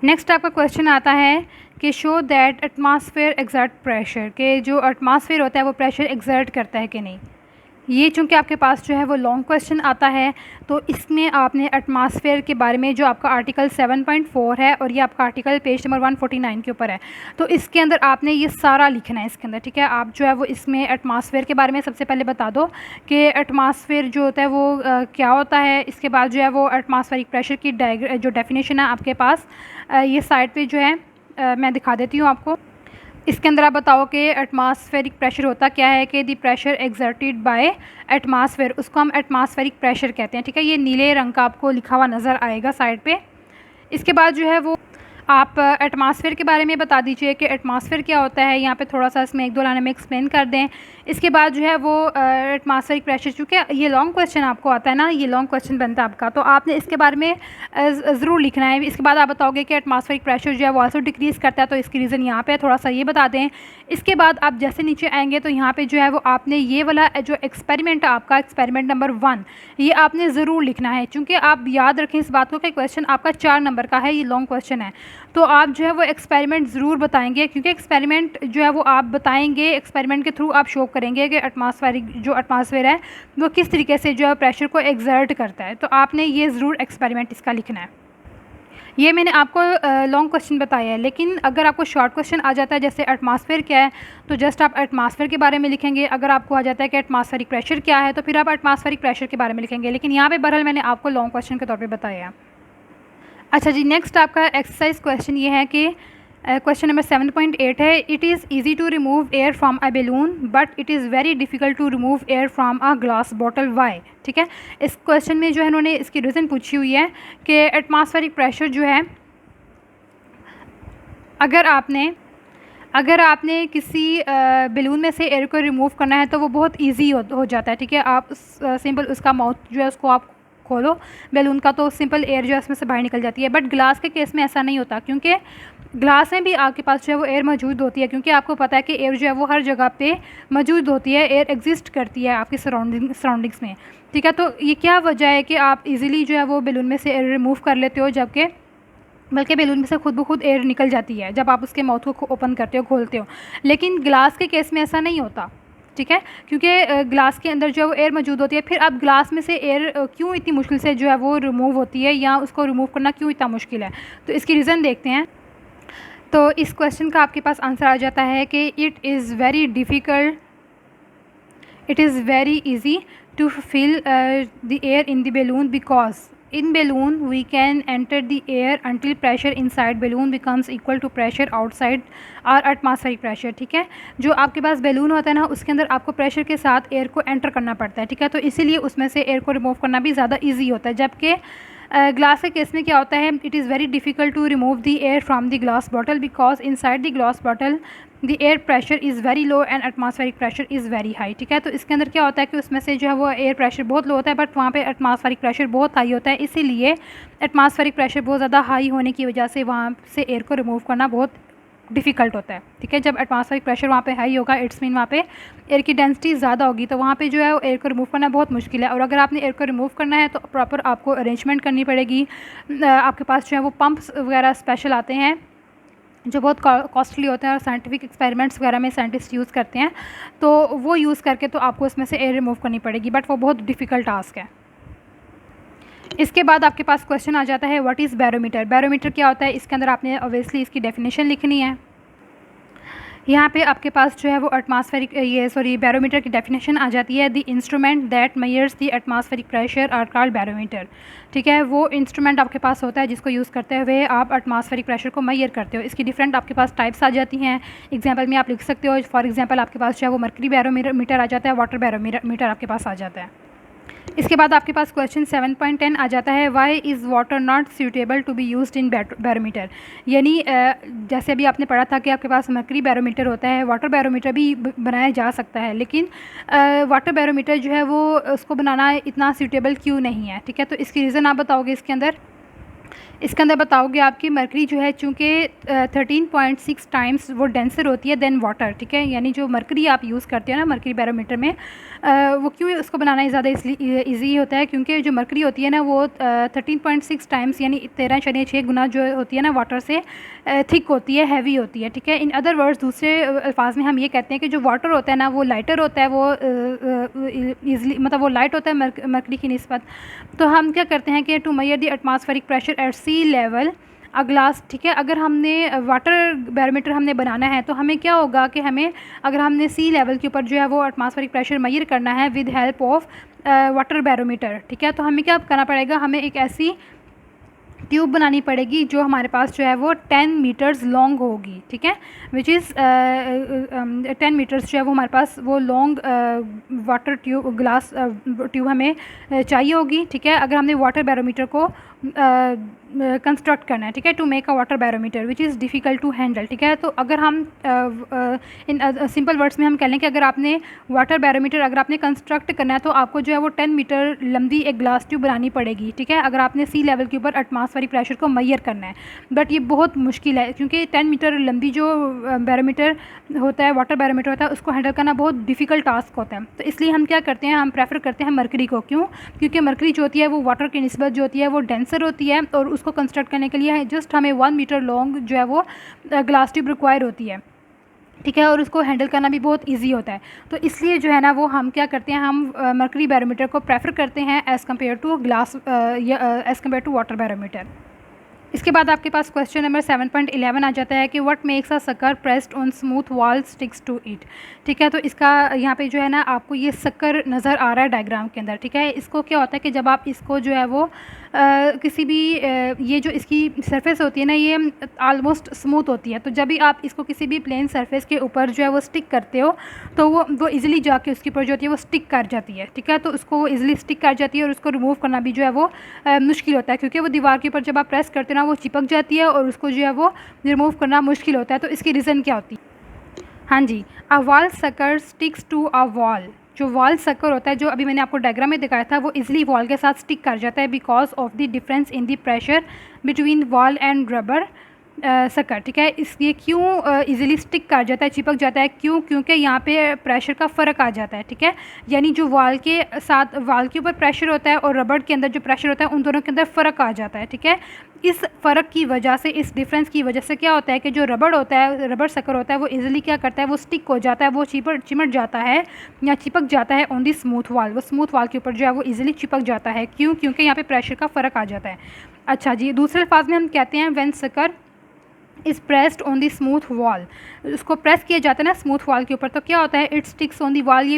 Next आपका question आता है कि show that atmosphere exert pressure, के जो एटमॉस्फेयर होता है वो प्रेशर एक्सर्ट करता है कि नहीं। ये चूँकि आपके पास जो है वो लॉन्ग क्वेश्चन आता है, तो इसमें आपने एटमॉस्फेयर के बारे में जो आपका आर्टिकल 7.4 है और ये आपका आर्टिकल पेज नंबर 149 के ऊपर है, तो इसके अंदर आपने ये सारा लिखना है इसके अंदर, ठीक है। आप जो है वो इसमें एटमॉस्फेयर के बारे में सबसे पहले बता दो कि एटमॉस्फेयर जो होता है वो क्या होता है। इसके बाद जो है वो एटमॉस्फेरिक प्रेशर की जो डेफिनेशन है आपके पास ये साइड पे जो है मैं दिखा देती हूँ आपको। इसके अंदर आप बताओ कि एटमॉस्फेरिक प्रेशर होता क्या है, कि the pressure exerted by atmosphere, उसको हम एटमॉस्फेरिक प्रेशर कहते हैं, ठीक है। ये नीले रंग का आपको लिखा हुआ नज़र आएगा साइड पे। इसके बाद जो है वो आप एटमॉस्फेयर के बारे में बता दीजिए कि एटमॉस्फेयर क्या होता है। यहाँ पे थोड़ा सा इसमें एक दो लाइन में एक्सप्लेन कर दें। इसके बाद जो है वो एटमॉस्फेरिक प्रेशर, चूँकि ये लॉन्ग क्वेश्चन आपको आता है ना, ये लॉन्ग क्वेश्चन बनता है आपका, तो आपने इसके बारे में ज़रूर लिखना है। इसके बाद आप बताओगे कि एटमॉस्फेरिक प्रेशर जो है वो आल्सो डिक्रीज़ करता है, तो इसकी रीज़न यहाँ पे थोड़ा सा ये बता दें। इसके बाद आप जैसे नीचे आएंगे तो यहाँ पे जो है वो आपने ये वाला जो एक्सपेरिमेंट है आपका, एक्सपेरिमेंट नंबर 1, ये आपने ज़रूर लिखना है, क्योंकि आप याद रखें इस बात को कि क्वेश्चन आपका 4 नंबर का है, ये लॉन्ग क्वेश्चन है। तो आप जो है वो एक्सपेरिमेंट ज़रूर बताएंगे, क्योंकि एक्सपेरिमेंट जो है वो आप बताएंगे, एक्सपेरिमेंट के थ्रू आप शो करेंगे कि एटमॉस्फेयर है वो किस तरीके से जो है प्रेशर को एक्सर्ट करता है। तो आपने ये ज़रूर एक्सपेरिमेंट इसका लिखना है। ये मैंने आपको लॉन्ग क्वेश्चन बताया है, लेकिन अगर आपको शॉर्ट क्वेश्चन आ जाता है जैसे एटमॉस्फेयर क्या है, तो जस्ट आप एटमॉस्फेयर के बारे में लिखेंगे। अगर आपको आ जाता है कि एटमॉस्फेरिक प्रेशर क्या है, तो फिर आप एटमॉस्फेरिक प्रेशर के बारे में लिखेंगे। लेकिन यहाँ पे बहरहाल मैंने आपको लॉन्ग क्वेश्चन के तौर पे बताया है। अच्छा जी, नेक्स्ट आपका एक्सरसाइज क्वेश्चन ये है कि क्वेश्चन नंबर 7.8 है, it is easy to remove air from a balloon but it is very difficult to remove air from a glass bottle, why. ठीक है, इस क्वेश्चन में जो है इन्होंने इसकी रीज़न पूछी हुई है कि एटमॉस्फेरिक प्रेशर जो है, अगर आपने किसी बैलून में से एयर को रिमूव करना है तो वो बहुत इजी हो जाता है, ठीक है। आप सिंपल उसका माउथ जो है उसको आप खोलो बैलून का, तो सिंपल एयर जो है उसमें से बाहर निकल जाती है। बट ग्लास के केस में ऐसा नहीं होता, क्योंकि ग्लास में भी आपके पास जो है वो एयर मौजूद होती है, क्योंकि आपको पता है कि एयर जो है वो हर जगह पे मौजूद होती है, एयर एग्जिस्ट करती है आपकी सराउंडिंग्स में, ठीक है। तो ये क्या वजह है कि आप इजीली जो है वो बैलून में से एयर रिमूव कर लेते हो, जबकि बल्कि बैलून में से खुद ब खुद एयर निकल जाती है जब आप उसके माउथ को ओपन करते हो, खोलते हो। लेकिन ग्लास के केस में ऐसा नहीं होता, ठीक है, क्योंकि ग्लास के अंदर जो है वो एयर मौजूद होती है। फिर अब ग्लास में से एयर क्यों इतनी मुश्किल से जो है वो रिमूव होती है, या उसको रिमूव करना क्यों इतना मुश्किल है, तो इसकी रीज़न देखते हैं। तो इस क्वेश्चन का आपके पास आंसर आ जाता है कि it is very easy to fill the air in the balloon because in balloon we can enter the air until pressure inside balloon becomes equal to pressure outside or atmospheric pressure, ठीक है। जो आपके पास balloon होता है ना, उसके अंदर आपको प्रेशर के साथ एयर को एंटर करना पड़ता है, ठीक है। तो इसीलिए उसमें से एयर को रिमूव करना भी ज़्यादा इजी होता है, जबकि ग्लास के केस में क्या होता है, it is very difficult to remove the air from the glass bottle because inside the glass bottle the air pressure is very low and atmospheric pressure is very high, ठीक है। तो इसके अंदर क्या होता है कि उसमें से जो है वो एयर प्रेशर बहुत लो होता है, बट वहाँ पे एटमॉस्फेरिक प्रेशर बहुत हाई होता है। इसीलिए एटमॉस्फेरिक प्रेशर बहुत ज़्यादा हाई होने की वजह से वहाँ से एयर को रिमूव करना बहुत डिफ़िकल्ट होता है, ठीक है। जब एटमॉस्फेरिक प्रेशर वहाँ पे हाई होगा, इट्स मीन वहाँ पे एयर की डेंसिटी ज़्यादा होगी, तो वहाँ पे जो है एयर को रिमूव करना बहुत मुश्किल है। और अगर आपने एयर को रिमूव करना है तो प्रॉपर आपको अरेंजमेंट करनी पड़ेगी। आपके पास जो है वो पंप्स वगैरह स्पेशल आते हैं जो बहुत कॉस्टली होते हैं, और साइंटिफिक एक्सपेरिमेंट्स वगैरह में साइंटिस्ट यूज़ करते हैं, तो वो यूज़ करके तो आपको इसमें से एयर रिमूव करनी पड़ेगी, बट वो बहुत डिफ़िकल्ट टास्क है। इसके बाद आपके पास क्वेश्चन आ जाता है व्हाट इज़ बैरोमीटर। बैरोमीटर क्या होता है, इसके अंदर आपने ऑब्वियसली इसकी डेफिनेशन लिखनी है। यहाँ पे आपके पास जो है वो बैरोमीटर की डेफिनेशन आ जाती है, the instrument that measures the atmospheric pressure are called barometer, ठीक है। वो इंस्ट्रूमेंट आपके पास होता है जिसको यूज़ करते हुए आप एटमॉस्फेरिक प्रेशर को मेजर करते हो। इसकी डिफरेंट आपके पास टाइप्स आ जाती हैं। एग्जांपल में आप लिख सकते हो, फॉर एग्जांपल आपके पास जो है वो मर्करी बैरोमीटर आ जाता है, वाटर बैरोमीटर आपके पास आ जाता है। इसके बाद आपके पास क्वेश्चन 7.10 आ जाता है, why is water not suitable to be used in barometer. यानी जैसे अभी आपने पढ़ा था कि आपके पास मर्करी बैरोमीटर होता है, वाटर बैरोमीटर भी बनाया जा सकता है, लेकिन वाटर बैरोमीटर जो है वो उसको बनाना इतना सूटेबल क्यों नहीं है, ठीक है। तो इसकी रीज़न आप बताओगे इसके अंदर। इसके अंदर बताओगे आपकी मरकरी जो है चूँकि 13.6 टाइम्स वो डेंसर होती है देन वाटर, ठीक है। यानी जो मरकरी आप यूज़ करते हो ना मरकरी बैरोमीटर में, वो क्यों उसको बनाना ज़्यादा इसलिए ईजी होता है क्योंकि जो मरकरी होती है ना वो 13.6 टाइम्स यानी 13.6 गुना जो होती है ना वाटर से थिक होती है, हैवी होती है, ठीक है। इन अदर वर्ड्स, दूसरे अल्फाज में हम ये कहते हैं कि जो वाटर होता है ना वो लाइटर होता है, वो ईज़िली मतलब वो लाइट होता है मरकरी की निस्बत। तो हम क्या करते हैं कि to measure the atmospheric pressure at sea level a glass, ठीक है। अगर हमने वाटर बैरोमीटर हमने बनाना है तो हमें क्या होगा कि हमें अगर हमने सी लेवल के ऊपर जो है वो एटमॉस्फेरिक प्रेशर मेजर करना है with help of water barometer, ठीक है। तो हमें क्या करना पड़ेगा, हमें एक ऐसी ट्यूब बनानी पड़ेगी जो हमारे पास जो है वो 10 मीटर्स लॉन्ग होगी, ठीक है। विच इज़ 10 मीटर्स जो है वो हमारे पास वो long water tube glass tube हमें चाहिए होगी, ठीक है। अगर हमने वाटर बैरोमीटर को कंस्ट्रक्ट करना है, ठीक है, to make a water barometer which is difficult to handle, ठीक है। तो अगर हम इन सिंपल वर्ड्स में हम कह लें कि अगर आपने वाटर बैरोमीटर अगर आपने कंस्ट्रक्ट करना है तो आपको जो है वो 10 मीटर लंबी एक ग्लास ट्यूब बनानी पड़ेगी, ठीक है। अगर आपने सी लेवल के ऊपर एटमॉस्फेरिक प्रेशर को मेजर करना है, बट ये बहुत मुश्किल है क्योंकि 10 मीटर लंबी जो बैरोमीटर होता है, वाटर बैरोमीटर होता है, उसको हैंडल करना बहुत डिफ़िकल्ट टास्क होता है। तो इसलिए हम क्या करते हैं, हम प्रेफर करते हैं मरकरी को। क्यों? क्योंकि मरकरी जो होती है वो वाटर की निस्बत जो होती है वो डेंसर होती है और उसको कंस्ट्रक्ट करने के लिए जस्ट हमें 1 मीटर लॉन्ग जो है वो ग्लास ट्यूब रिक्वायर होती है, ठीक है। और उसको हैंडल करना भी बहुत इजी होता है। तो इसलिए जो है ना वो हम क्या करते हैं, हम मरकरी बैरोमीटर को प्रेफर करते हैं as compare to glass as compare to water barometer. इसके बाद आपके पास क्वेश्चन नंबर 7.11 आ जाता है कि what makes a sucker pressed on smooth wall sticks to it, ठीक है। तो इसका यहाँ पे जो है ना आपको ये शक्कर नज़र आ रहा है डायग्राम के अंदर, ठीक है। इसको क्या होता है कि जब आप इसको जो है वो किसी भी ये जो इसकी सरफेस होती है ना ये आलमोस्ट स्मूथ होती है, तो जब भी आप इसको किसी भी प्लेन सरफेस के ऊपर जो है वो स्टिक करते हो तो वो इजीली जाके उसके ऊपर जो होती है वो स्टिक कर जाती है, ठीक है। तो उसको वो इजीली स्टिक कर जाती है और उसको रिमूव करना भी जो है वो मुश्किल होता है क्योंकि वो दीवार के ऊपर जब आप प्रेस करते हो ना वो चिपक जाती है और उसको जो है वो रिमूव करना मुश्किल होता है। तो इसकी रीज़न क्या होती है? हाँ जी, a wall sucker sticks to a wall. जो वॉल सकर होता है, जो अभी मैंने आपको डायग्राम में दिखाया था, वो इजीली वॉल के साथ स्टिक कर जाता है because of the difference in the pressure between wall and rubber sucker, ठीक है। इसलिए क्यों इजीली स्टिक कर जाता है, चिपक जाता है, क्यों? क्योंकि यहाँ पे प्रेशर का फ़र्क आ जाता है, ठीक है। यानी जो वॉल के साथ वॉल के ऊपर प्रेशर होता है और रबर के अंदर जो प्रेशर होता है उन दोनों के अंदर फ़र्क आ जाता है, ठीक है। इस फ़र्क की वजह से, इस डिफरेंस की वजह से क्या होता है कि जो रबर होता है, रबर सकर होता है, वो इजीली क्या करता है, वो स्टिक हो जाता है, वो चिमट जाता है या चिपक जाता है ऑन दी स्मूथ वॉल। वो स्मूथ वॉल के ऊपर जो है वो इजीली चिपक जाता है। क्यों? क्योंकि यहाँ पे प्रेशर का फ़र्क आ जाता है। अच्छा जी, दूसरे अल्फाज में हम कहते हैं when sucker is pressed on the smooth wall, उसको प्रेस किया जाता है ना स्मूथ वॉल के ऊपर, तो क्या होता है, it sticks on the wall, ये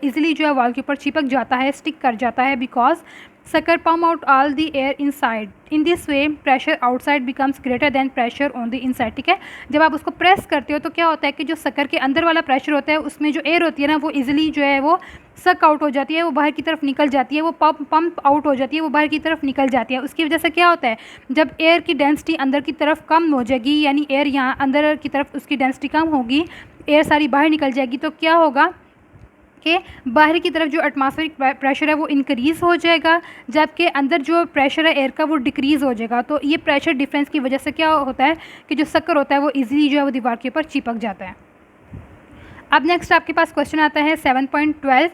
इजीली जो है वॉल के ऊपर चिपक जाता है, स्टिक कर जाता है because sucker pump out all the air inside. In this way pressure outside becomes greater than pressure on the inside, ठीक है। जब आप उसको प्रेस करते हो तो क्या होता है कि जो शक्कर के अंदर वाला प्रेशर होता है उसमें जो एयर होती है ना वो इजीली जो है वो सक आउट हो जाती है, वो बाहर की तरफ निकल जाती है, वो पंप आउट हो जाती है, वो बाहर की तरफ निकल जाती है। उसकी वजह से क्या होता है, जब एयर की डेंसिटी अंदर की तरफ कम हो जाएगी, यानी एयर यहाँ अंदर की तरफ उसकी डेंसिटी कम होगी, एयर सारी बाहर निकल जाएगी, तो क्या होगा कि बाहर की तरफ जो एटमॉस्फेरिक प्रेशर है वो इंक्रीज़ हो जाएगा, जबकि अंदर जो प्रेशर है एयर का वो डिक्रीज़ हो जाएगा। तो ये प्रेशर डिफरेंस की वजह से क्या होता है कि जो शक्कर होता है वो इजीली जो है वो दीवार के ऊपर चिपक जाता है। अब नेक्स्ट आपके पास क्वेश्चन आता है 7.12